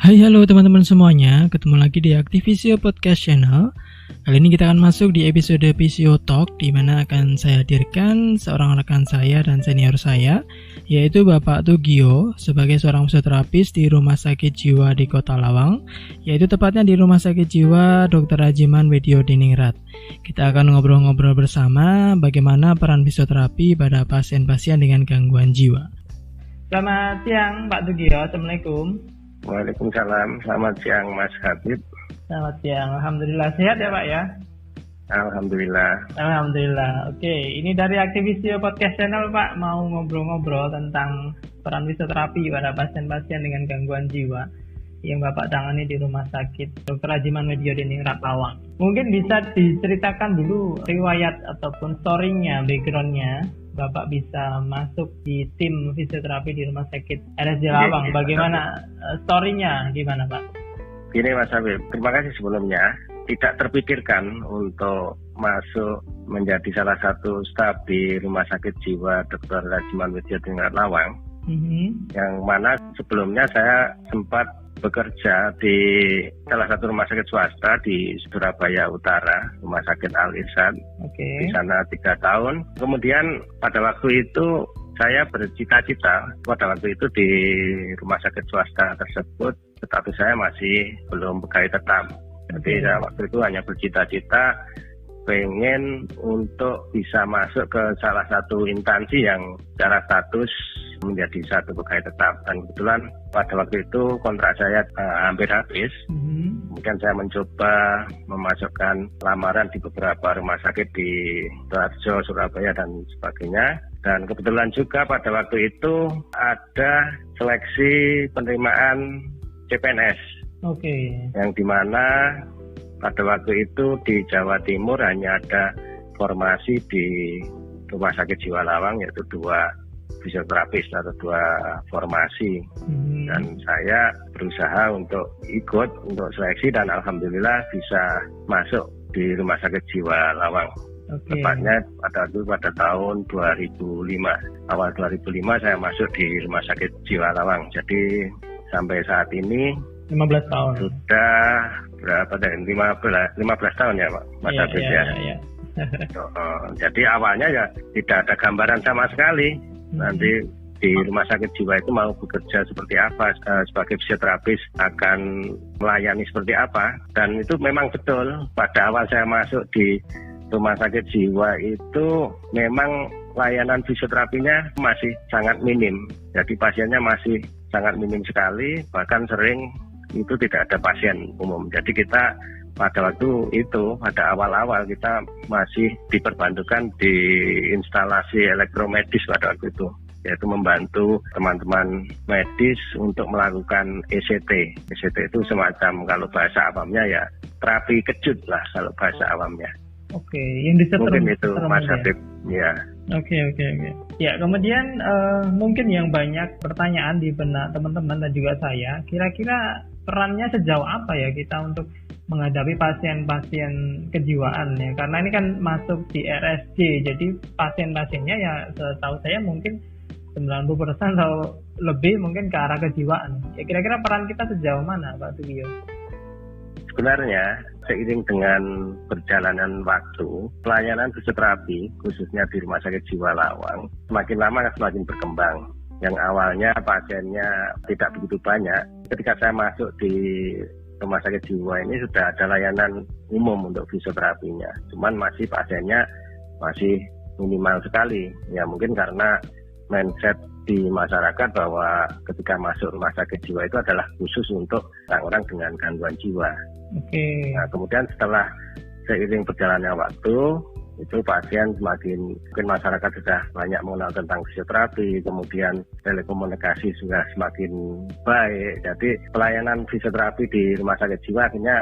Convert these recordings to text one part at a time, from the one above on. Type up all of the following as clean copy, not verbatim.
Hai halo teman-teman semuanya, ketemu lagi di Aktivisio Podcast Channel. Kali ini kita akan masuk di episode Visio Talk, di mana akan saya hadirkan seorang rekan saya dan senior saya, yaitu Bapak Tugio, sebagai seorang fisioterapis di Rumah Sakit Jiwa di Kota Lawang, yaitu tepatnya di Rumah Sakit Jiwa Dr. Rajiman Widyodiningrat. Kita akan ngobrol-ngobrol bersama bagaimana peran fisioterapi pada pasien-pasien dengan gangguan jiwa. Selamat siang Pak Tugio, Assalamualaikum. Waalaikumsalam, selamat siang Mas Habib. Selamat siang, Alhamdulillah sehat ya Pak ya? Alhamdulillah. Oke, ini dari Aktivisio Podcast Channel Pak, mau ngobrol-ngobrol tentang peran fisioterapi pada pasien-pasien dengan gangguan jiwa yang Bapak tangani di Rumah Sakit Dr. Rajiman Widyodiningrat Lawang. Mungkin bisa diceritakan dulu riwayat ataupun story-nya, background-nya, Bapak bisa masuk di tim fisioterapi di Rumah Sakit RSJ Lawang. Bagaimana story-nya, gimana Pak? Gini Mas Habib, terima kasih sebelumnya. Tidak terpikirkan untuk masuk menjadi salah satu staf di Rumah Sakit Jiwa Dr. Rajiman Widyodiningrat Lawang. Yang mana sebelumnya saya sempat bekerja di salah satu rumah sakit swasta di Surabaya Utara, Rumah Sakit Al Irsyad. Di sana 3 tahun. Kemudian pada waktu itu saya bercita-cita, pada waktu itu di rumah sakit swasta tersebut, tetapi saya masih belum pegawai tetap. Jadi saya waktu itu hanya bercita-cita pengen untuk bisa masuk ke salah satu instansi yang secara status menjadi satu pegawai tetap. Dan kebetulan pada waktu itu kontrak saya hampir habis. Kemudian saya mencoba memasukkan lamaran di beberapa rumah sakit di Sidoarjo, Surabaya dan sebagainya. Dan kebetulan juga pada waktu itu ada seleksi penerimaan CPNS. Yang dimana pada waktu itu di Jawa Timur hanya ada formasi di Rumah Sakit Jiwa Lawang, yaitu 2 fisioterapis atau 2 formasi. Dan saya berusaha untuk ikut untuk seleksi dan alhamdulillah bisa masuk di Rumah Sakit Jiwa Lawang. Tepatnya pada tahun 2005. Awal 2005 saya masuk di Rumah Sakit Jiwa Lawang. Jadi sampai saat ini 15 tahun. Sudah berapa dari 15 tahun ya Pak Mas Habib ya. Jadi awalnya ya tidak ada gambaran sama sekali. Nanti di rumah sakit jiwa itu mau bekerja seperti apa, sebagai fisioterapis akan melayani seperti apa. Dan itu memang betul, pada awal saya masuk di rumah sakit jiwa itu memang layanan fisioterapinya masih sangat minim. Jadi pasiennya masih sangat minim sekali, bahkan sering itu tidak ada pasien umum. Jadi kita pada waktu itu, pada awal-awal kita masih diperbantukan di instalasi elektromedis pada waktu itu, yaitu membantu teman-teman medis untuk melakukan ECT. ECT itu semacam, kalau bahasa awamnya ya terapi kejut lah kalau bahasa awamnya. Yang disetrum. Mungkin itu Mas Habib, ya. Ya, kemudian mungkin yang banyak pertanyaan di benak teman-teman dan juga saya, kira-kira perannya sejauh apa ya kita untuk menghadapi pasien-pasien kejiwaan ya, karena ini kan masuk di RSJ, jadi pasien-pasiennya ya setahu saya mungkin 90% atau lebih mungkin ke arah kejiwaan. Ya, kira-kira peran kita sejauh mana Pak Tugio? Sebenarnya seiring dengan perjalanan waktu, pelayanan fisioterapi khususnya di Rumah Sakit Jiwa Lawang semakin lama semakin berkembang. Yang awalnya pasiennya tidak begitu banyak, ketika saya masuk di Rumah Sakit Jiwa ini sudah ada layanan umum untuk fisioterapinya. Cuman pasiennya masih minimal sekali. Ya mungkin karena mindset di masyarakat bahwa ketika masuk rumah sakit jiwa itu adalah khusus untuk orang-orang dengan gangguan jiwa. Nah, kemudian setelah seiring berjalannya waktu, itu pasien mungkin masyarakat sudah banyak mengenal tentang fisioterapi, kemudian telekomunikasi sudah semakin baik. Jadi pelayanan fisioterapi di rumah sakit jiwa akhirnya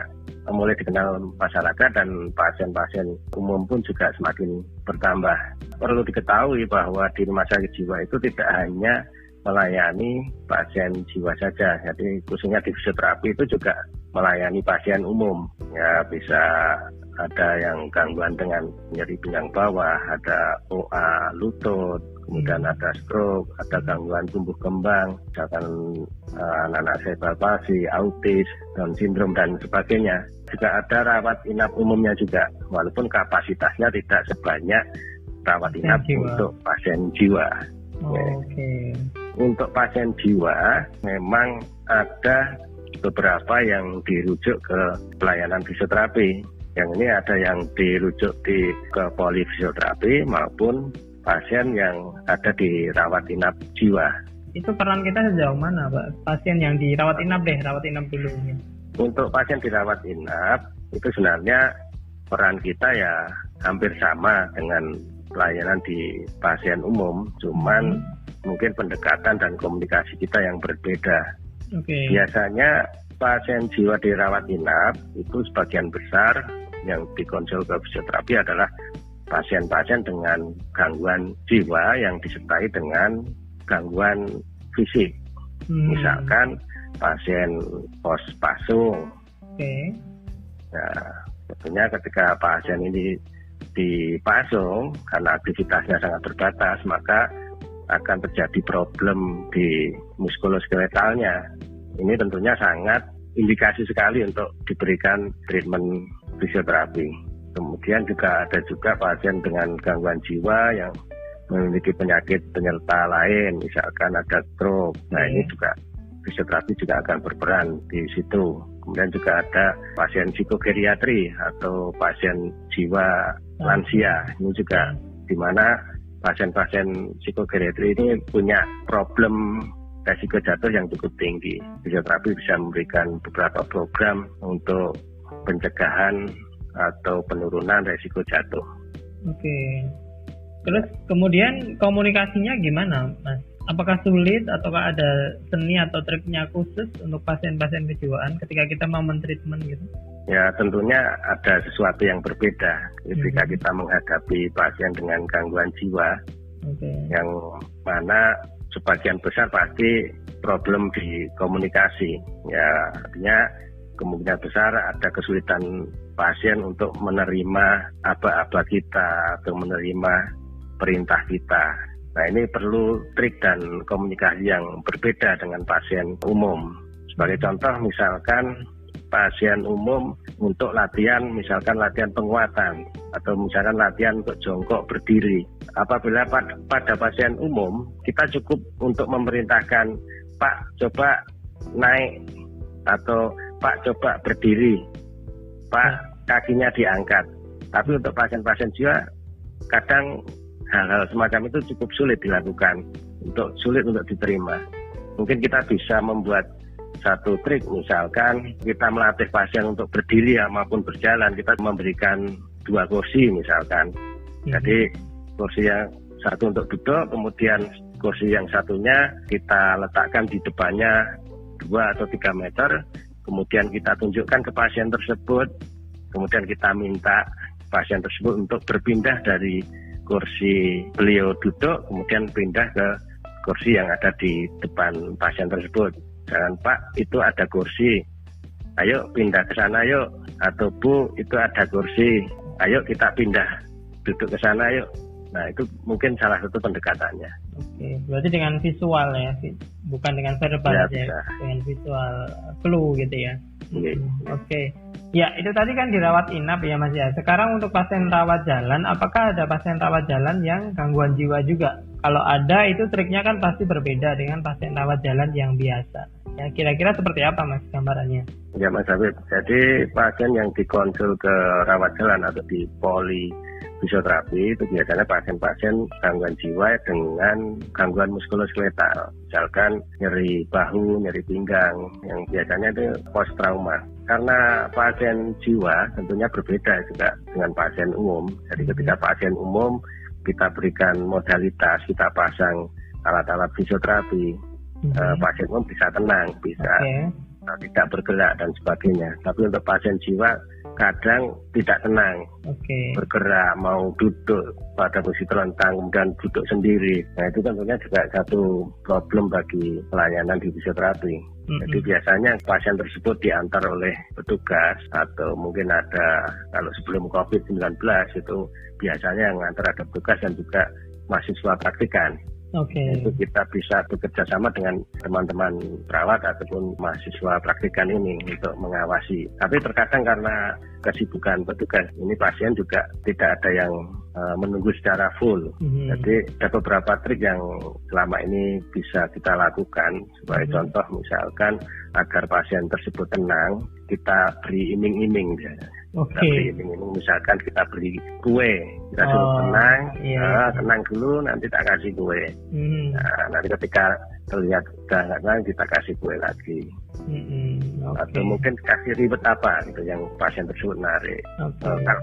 mulai dikenal masyarakat dan pasien-pasien umum pun juga semakin bertambah. Perlu diketahui bahwa di rumah sakit jiwa itu tidak hanya melayani pasien jiwa saja. Jadi khususnya di fisioterapi itu juga melayani pasien umum. Ya bisa ada yang gangguan dengan nyeri pinggang bawah, ada OA lutut, kemudian ada stroke, ada gangguan tumbuh kembang, misalkan anak-anak cerebral palsy, autis, Down syndrome dan sebagainya. Juga ada rawat inap umumnya juga, walaupun kapasitasnya tidak sebanyak rawat inap untuk pasien jiwa. Oke. Untuk pasien jiwa memang ada beberapa yang dirujuk ke pelayanan fisioterapi. Yang ini ada yang dirujuk ke polifisioterapi maupun pasien yang ada di rawat inap jiwa. Itu peran kita sejauh mana, Pak? Pasien yang dirawat inap rawat inap dulu. Untuk pasien dirawat inap itu sebenarnya peran kita ya hampir sama dengan pelayanan di pasien umum, cuman mungkin pendekatan dan komunikasi kita yang berbeda. Biasanya pasien jiwa dirawat inap itu sebagian besar yang dikonsul ke fisioterapi adalah pasien-pasien dengan gangguan jiwa yang disertai dengan gangguan fisik. Misalkan pasien pospasung. Nah, tentunya ketika pasien ini dipasung karena aktivitasnya sangat terbatas, maka akan terjadi problem di muskuloskeletalnya. Ini tentunya sangat indikasi sekali untuk diberikan treatment fisioterapi. Kemudian juga ada pasien dengan gangguan jiwa yang memiliki penyakit penyerta lain, misalkan ada stroke. Nah, ini juga fisioterapi juga akan berperan di situ. Kemudian juga ada pasien psikogeriatri atau pasien jiwa lansia. Ini juga di mana pasien-pasien psikogeriatri ini punya problem resiko jatuh yang cukup tinggi. Fisioterapi bisa memberikan beberapa program untuk pencegahan atau penurunan resiko jatuh. Terus kemudian komunikasinya gimana, Mas? Apakah sulit ataukah ada seni atau triknya khusus untuk pasien-pasien kejiwaan ketika kita mau men-treatment gitu? Ya, tentunya ada sesuatu yang berbeda ketika kita menghadapi pasien dengan gangguan jiwa. Yang mana sebagian besar pasti problem di komunikasi. Ya, artinya kemungkinan besar ada kesulitan pasien untuk menerima aba-aba kita atau menerima perintah kita. Nah, ini perlu trik dan komunikasi yang berbeda dengan pasien umum. Sebagai contoh, misalkan pasien umum untuk latihan, misalkan latihan penguatan atau misalkan latihan untuk jongkok berdiri. Apabila pada pasien umum, kita cukup untuk memerintahkan, Pak, coba naik, atau Pak, coba berdiri, Pak, kakinya diangkat. Tapi untuk pasien-pasien jiwa, kadang hal-hal semacam itu cukup sulit dilakukan, sulit untuk diterima. Mungkin kita bisa membuat satu trik, misalkan kita melatih pasien untuk berdiri maupun berjalan, kita memberikan 2 kursi misalkan. Jadi kursi yang satu untuk duduk, kemudian kursi yang satunya kita letakkan di depannya 2 atau 3 meter, kemudian kita tunjukkan ke pasien tersebut, kemudian kita minta pasien tersebut untuk berpindah dari kursi beliau duduk, kemudian pindah ke kursi yang ada di depan pasien tersebut. Jangan, Pak, itu ada kursi, ayo pindah ke sana yuk, atau Bu, itu ada kursi, ayo kita pindah duduk ke sana yuk. Nah, itu mungkin salah satu pendekatannya. Berarti dengan visual ya, bukan dengan verbal ya, dengan visual clue gitu ya. Ya, itu tadi kan dirawat inap ya, Mas ya. Sekarang untuk pasien rawat jalan, apakah ada pasien rawat jalan yang gangguan jiwa juga? Kalau ada, itu triknya kan pasti berbeda dengan pasien rawat jalan yang biasa. Ya, kira-kira seperti apa, Mas, gambarannya? Ya, Mas Habib. Jadi pasien yang dikonsul ke rawat jalan atau di polifisioterapi itu biasanya pasien-pasien gangguan jiwa dengan gangguan muskuloskeletal. Misalkan nyeri bahu, nyeri pinggang, yang biasanya itu post trauma. Karena pasien jiwa tentunya berbeda juga dengan pasien umum. Jadi ketika pasien umum kita berikan modalitas, kita pasang alat-alat fisioterapi, pasien umum bisa tenang, bisa tidak bergerak dan sebagainya. Tapi untuk pasien jiwa kadang tidak tenang, bergerak, mau duduk pada posisi terlentang, kemudian duduk sendiri. Nah itu tentunya juga satu problem bagi pelayanan di fisioterapi. Jadi biasanya pasien tersebut diantar oleh petugas atau mungkin ada, kalau sebelum COVID-19 itu biasanya yang antar ada petugas dan juga mahasiswa praktikan. Itu kita bisa bekerja sama dengan teman-teman perawat ataupun mahasiswa praktikan ini untuk mengawasi. Tapi terkadang karena kesibukan petugas ini pasien juga tidak ada yang menunggu secara full. Jadi ada beberapa trik yang selama ini bisa kita lakukan. Sebagai contoh misalkan agar pasien tersebut tenang, kita beri iming-iming. Kita beri iming-iming, misalkan kita beri kue, kita suruh tenang, tenang dulu, nanti tak kasih kue. Nah, nanti ketika terlihat sudah nggak tenang, kita kasih kue lagi. Atau mungkin kasih ribet apa gitu yang pasien tersebut narik.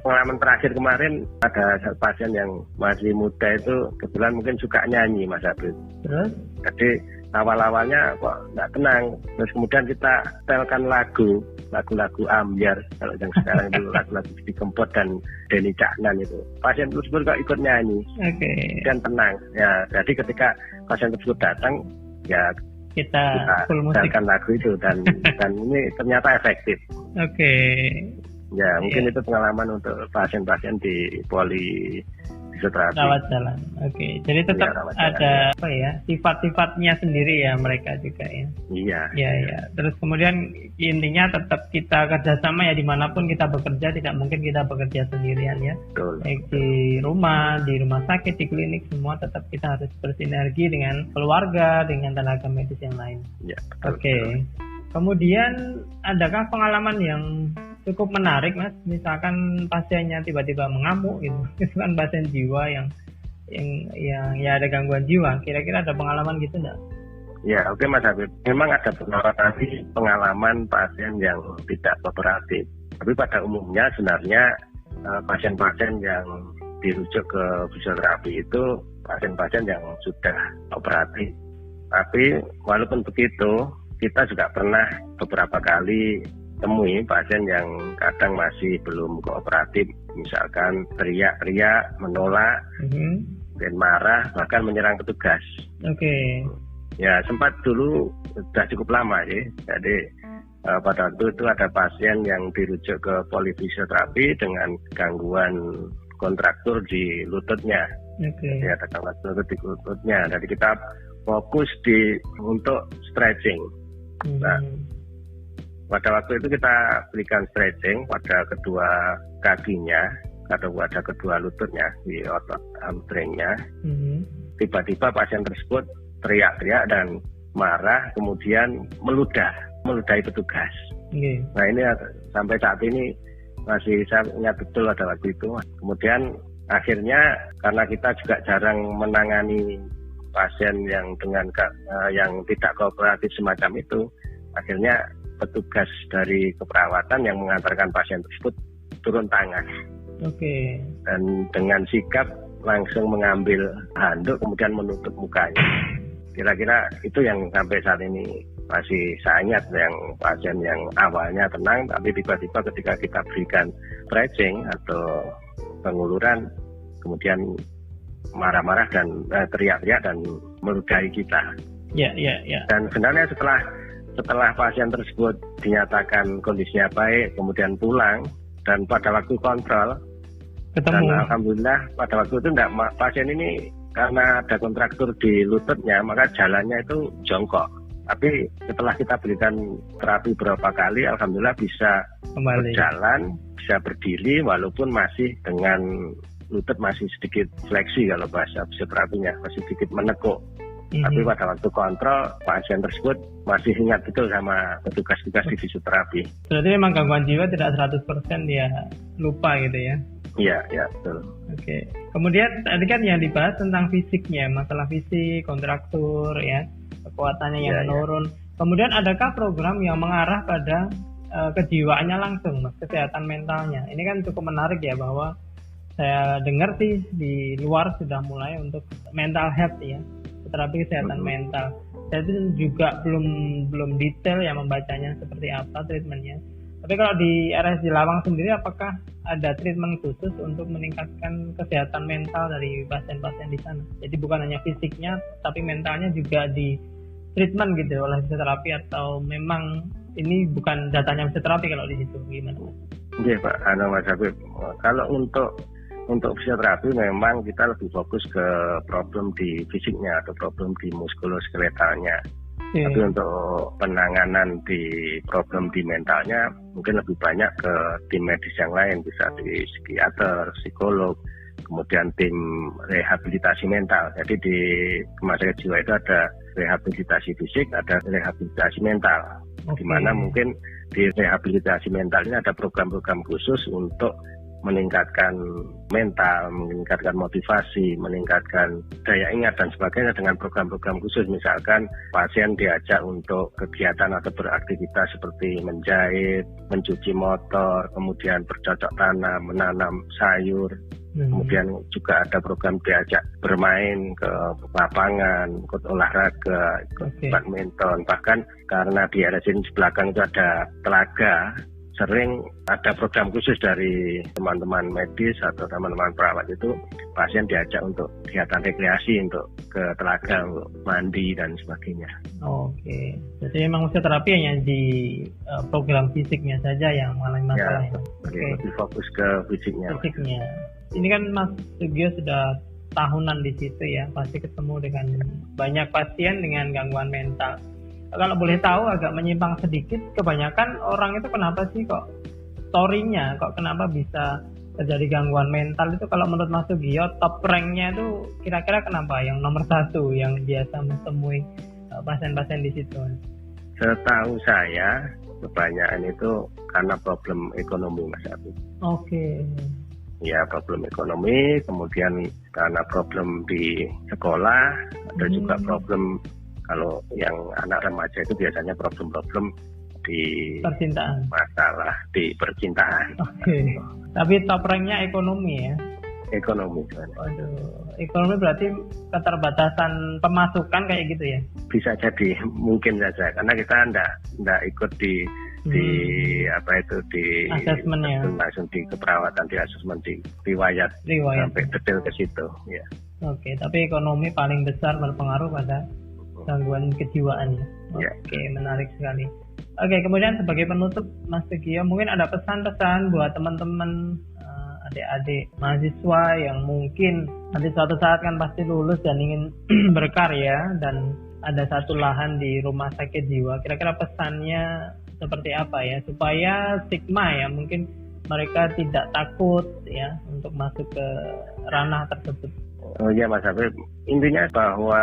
Pengalaman terakhir kemarin ada pasien yang masih muda itu kebetulan mungkin suka nyanyi, Mas Abid. Jadi awal-awalnya kok nggak tenang, terus kemudian kita setelkan lagu-lagu ambyar, kalau yang sekarang itu lagu-lagu Didi Kempot dan Denny Caknan itu. Pasien tersebut kok ikut nyanyi dan tenang. Ya, jadi ketika pasien tersebut datang, ya kita setelkan lagu itu dan ini ternyata efektif. Ya, mungkin itu pengalaman untuk pasien-pasien di poli fisioterapi. Rawat jalan. Jadi tetap ada sifat-sifatnya sendiri ya mereka juga ya. Iya. Terus kemudian intinya tetap kita kerjasama ya, dimanapun kita bekerja, tidak mungkin kita bekerja sendirian ya. Baik di rumah sakit, di klinik, semua tetap kita harus bersinergi dengan keluarga, dengan tenaga medis yang lain. Ya, Kemudian adakah pengalaman yang cukup menarik, Mas? Misalkan pasiennya tiba-tiba mengamuk gitu. Itu kan pasien jiwa yang ya ada gangguan jiwa. Kira-kira ada pengalaman gitu enggak? Ya, oke Mas Habib. Memang ada pengalaman pasien yang tidak kooperatif. Tapi pada umumnya sebenarnya pasien-pasien yang dirujuk ke fisioterapi itu pasien-pasien yang sudah kooperatif. Tapi walaupun begitu, kita juga pernah beberapa kali temui pasien yang kadang masih belum kooperatif, misalkan teriak-teriak, menolak, dan marah, bahkan menyerang petugas. Ya, sempat dulu sudah cukup lama ya. Jadi pada waktu itu ada pasien yang dirujuk ke polifisioterapi dengan gangguan kontraktur di lututnya. Jadi ada gangguan lutut di lututnya. Jadi kita fokus untuk stretching. Nah, pada waktu itu kita berikan stretching pada kedua kakinya atau pada kedua lututnya di otot hamstringnya. Tiba-tiba pasien tersebut teriak-teriak dan marah, kemudian meludahi petugas. Nah ini sampai saat ini masih saya ingat betul pada waktu itu. Kemudian akhirnya karena kita juga jarang menangani pasien yang yang tidak kooperatif semacam itu, akhirnya petugas dari keperawatan yang mengantarkan pasien tersebut turun tangan. Dan dengan sikap langsung mengambil handuk kemudian menutup mukanya. Kira-kira itu yang sampai saat ini masih saya ingat, yang pasien yang awalnya tenang tapi tiba-tiba ketika kita berikan stretching atau penguluran kemudian marah-marah dan teriak-teriak dan meludahi kita. Dan sebenarnya setelah pasien tersebut dinyatakan kondisinya baik, kemudian pulang dan pada waktu kontrol dan alhamdulillah pada waktu itu pasien ini karena ada kontraktur di lututnya maka jalannya itu jongkok. Tapi setelah kita berikan terapi beberapa kali, alhamdulillah bisa berjalan, bisa berdiri walaupun masih dengan lutut masih sedikit fleksi kalau bahasa fisioterapinya, masih sedikit menekuk. Tapi pada waktu kontrol pasien tersebut masih ingat betul sama petugas-petugas di fisioterapi. Berarti memang gangguan jiwa tidak 100% dia lupa gitu ya? Iya, betul. Kemudian tadi kan yang dibahas tentang fisiknya, masalah fisik, kontraktur ya, kekuatannya yang menurun. Kemudian adakah program yang mengarah pada kejiwaannya langsung, Mas, kesehatan mentalnya? Ini kan cukup menarik ya, bahwa saya dengar sih di luar sudah mulai untuk mental health ya, terapi kesehatan mental. Saya itu juga belum detail ya membacanya seperti apa treatmentnya. Tapi kalau di RSJ Lawang sendiri, apakah ada treatment khusus untuk meningkatkan kesehatan mental dari pasien-pasien di sana? Jadi bukan hanya fisiknya, tapi mentalnya juga di treatment gitu oleh fisioterapi, atau memang ini bukan datanya fisioterapi kalau di situ, gimana? Iya Pak, Mas Habib. Kalau untuk fisioterapi memang kita lebih fokus ke problem di fisiknya atau problem di muskuloskeletalnya. Okay. Tapi untuk penanganan di problem di mentalnya mungkin lebih banyak ke tim medis yang lain, bisa di psikiater, psikolog, kemudian tim rehabilitasi mental. Jadi di rumah sakit jiwa itu ada rehabilitasi fisik, ada rehabilitasi mental. Okay. Di mana mungkin di rehabilitasi mental ini ada program-program khusus untuk meningkatkan mental, meningkatkan motivasi, meningkatkan daya ingat dan sebagainya dengan program-program khusus. Misalkan pasien diajak untuk kegiatan atau beraktivitas seperti menjahit, mencuci motor, kemudian bercocok tanam, menanam sayur. Kemudian juga ada program diajak bermain ke lapangan, ikut olahraga, ikut badminton. Bahkan karena di RSJ belakang itu ada telaga, sering ada program khusus dari teman-teman medis atau teman-teman perawat itu, pasien diajak untuk kegiatan rekreasi, untuk ke telaga, untuk mandi dan sebagainya. Oke, jadi memang fisioterapi hanya di program fisiknya saja yang mengalami masalah. Ya, lebih fokus ke fisiknya. Ini kan Mas Sugio sudah tahunan di situ ya, pasti ketemu dengan banyak pasien dengan gangguan mental. Kalau boleh tahu, agak menyimpang sedikit, kebanyakan orang itu kenapa sih kok story-nya, kok kenapa bisa terjadi gangguan mental itu? Kalau menurut Mas Sugio, top rank-nya itu kira-kira kenapa yang nomor 1 yang biasa menemui pasien-pasien di situ? Setahu saya, kebanyakan itu karena problem ekonomi, Mas Abi. Oke. Ya, problem ekonomi, kemudian karena problem di sekolah, ada juga problem. Kalau yang anak remaja itu biasanya problem-problem di percintaan, masalah di percintaan. Oke. Tapi top rank-nya ekonomi ya? Ekonomi. Ekonomi berarti keterbatasan pemasukan kayak gitu ya? Bisa jadi, mungkin saja, karena kita enggak ikut di apa itu di asesmennya, langsung di keperawatan, di asesmen, di riwayat sampai detail ke situ. Ya. Oke, tapi ekonomi paling besar berpengaruh pada gangguan kejiwaan. Oke, menarik sekali. Oke, kemudian sebagai penutup Mas Sugio, mungkin ada pesan-pesan buat teman-teman adik-adik mahasiswa yang mungkin nanti suatu saat kan pasti lulus dan ingin berkarya dan ada satu lahan di rumah sakit jiwa. Kira-kira pesannya seperti apa ya, supaya stigma ya, mungkin mereka tidak takut ya untuk masuk ke ranah tersebut. Oh iya Mas Habib, intinya bahwa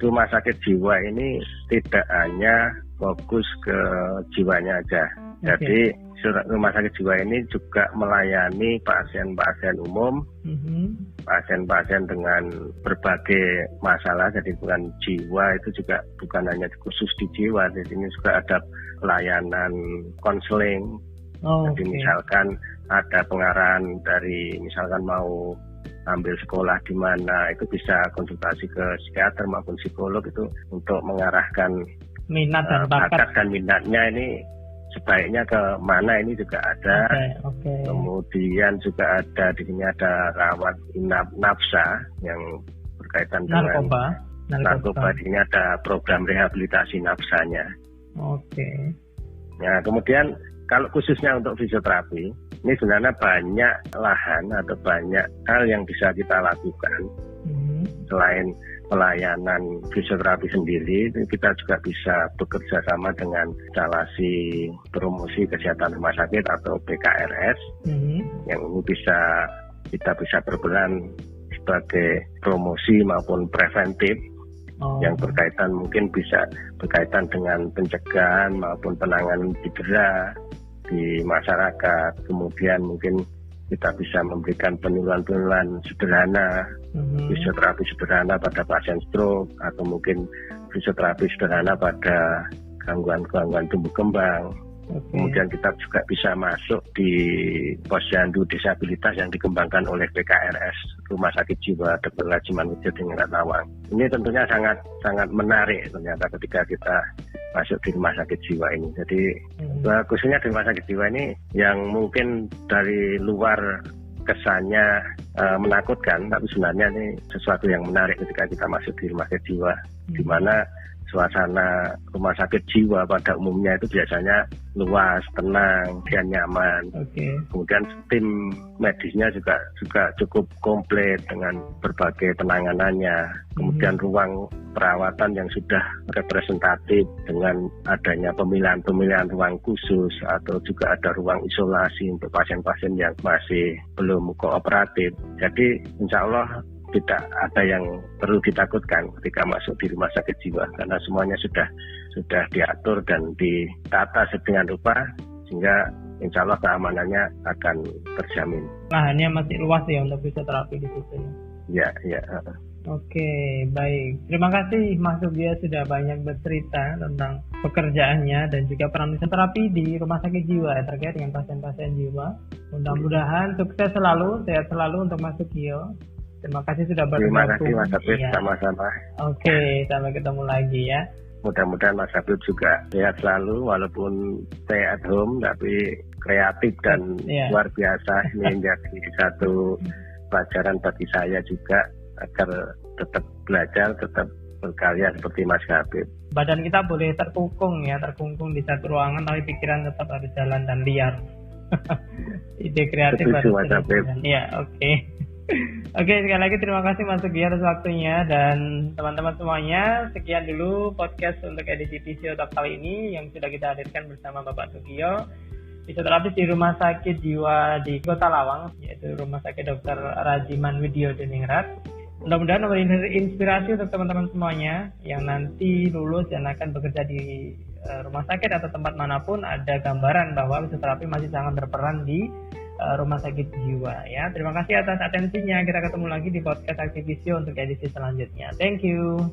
rumah sakit jiwa ini tidak hanya fokus ke jiwanya aja. Jadi rumah sakit jiwa ini juga melayani pasien-pasien umum, pasien-pasien dengan berbagai masalah. Jadi bukan jiwa, itu juga bukan hanya khusus di jiwa. Di sini juga ada pelayanan konseling. Jadi misalkan ada pengarahan dari misalkan mau ambil sekolah di mana, itu bisa konsultasi ke psikiater maupun psikolog itu untuk mengarahkan minat dan bakat dan minatnya ini sebaiknya ke mana, ini juga ada. Kemudian juga ada di sini ada rawat inap nafsa yang berkaitan dengan narkoba. Di sini ada program rehabilitasi nafsanya. Ya, kemudian kalau khususnya untuk fisioterapi, ini sebenarnya banyak lahan atau banyak hal yang bisa kita lakukan. Selain pelayanan fisioterapi sendiri, kita juga bisa bekerja sama dengan instalasi promosi kesehatan rumah sakit atau PKRS, yang ini kita bisa berperan sebagai promosi maupun preventif, yang berkaitan mungkin bisa berkaitan dengan pencegahan maupun penanganan cedera di masyarakat. Kemudian mungkin kita bisa memberikan penyuluhan-penyuluhan sederhana, fisioterapi sederhana pada pasien stroke, atau mungkin fisioterapi sederhana pada gangguan-gangguan tumbuh kembang. Kemudian kita juga bisa masuk di posyandu disabilitas yang dikembangkan oleh PKRS, Rumah Sakit Jiwa Dr. Lajiman Widjodiningrat Lawang. Ini tentunya sangat menarik ternyata ketika kita masuk di rumah sakit jiwa ini. Jadi Nah, khususnya di rumah sakit jiwa ini yang mungkin dari luar kesannya menakutkan, tapi sebenarnya ini sesuatu yang menarik ketika kita masuk di rumah sakit jiwa, di mana suasana rumah sakit jiwa pada umumnya itu biasanya luas, tenang, dan nyaman. Kemudian tim medisnya juga cukup komplit dengan berbagai penanganannya. Kemudian ruang perawatan yang sudah representatif dengan adanya pemilihan ruang khusus atau juga ada ruang isolasi untuk pasien-pasien yang masih belum kooperatif. Jadi insya Allah tidak ada yang perlu ditakutkan ketika masuk di rumah sakit jiwa karena semuanya sudah diatur dan ditata sedemikian rupa sehingga insya Allah keamanannya akan terjamin. Lahannya masih luas ya untuk fisioterapi di situ ya? Ya. Oke, baik. Terima kasih Mas Sugio sudah banyak bercerita tentang pekerjaannya dan juga peran fisioterapi di rumah sakit jiwa terkait dengan pasien-pasien jiwa. Mudah-mudahan sukses selalu, sehat selalu untuk Mas Sugio. Terima kasih sudah bergabung. Terima kasih Mas Habib, sama-sama. Oke, sampai ketemu lagi ya. Mudah-mudahan Mas Habib juga sehat selalu walaupun stay at home tapi kreatif dan luar biasa. Ini menjadi satu pelajaran bagi saya juga agar tetap belajar, tetap berkarya seperti Mas Habib. Badan kita boleh terkungkung di satu ruangan tapi pikiran tetap harus jalan dan liar. Ide kreatif harus jalan. Ya, oke. Oke, sekali lagi terima kasih Mas Sugio atas waktunya dan teman-teman semuanya. Sekian dulu podcast untuk edisi Fisiotalk kali ini yang sudah kita hadirkan bersama Bapak Sugio, fisioterapis di Rumah Sakit Jiwa di Kota Lawang, yaitu Rumah Sakit Dr. Rajiman Widyodiningrat. Mudah-mudahan memberi inspirasi untuk teman-teman semuanya yang nanti lulus dan akan bekerja di rumah sakit atau tempat manapun, ada gambaran bahwa fisioterapi masih sangat berperan di rumah sakit jiwa ya. Terima kasih atas atensinya. Kita ketemu lagi di podcast Aktivisio untuk edisi selanjutnya. Thank you.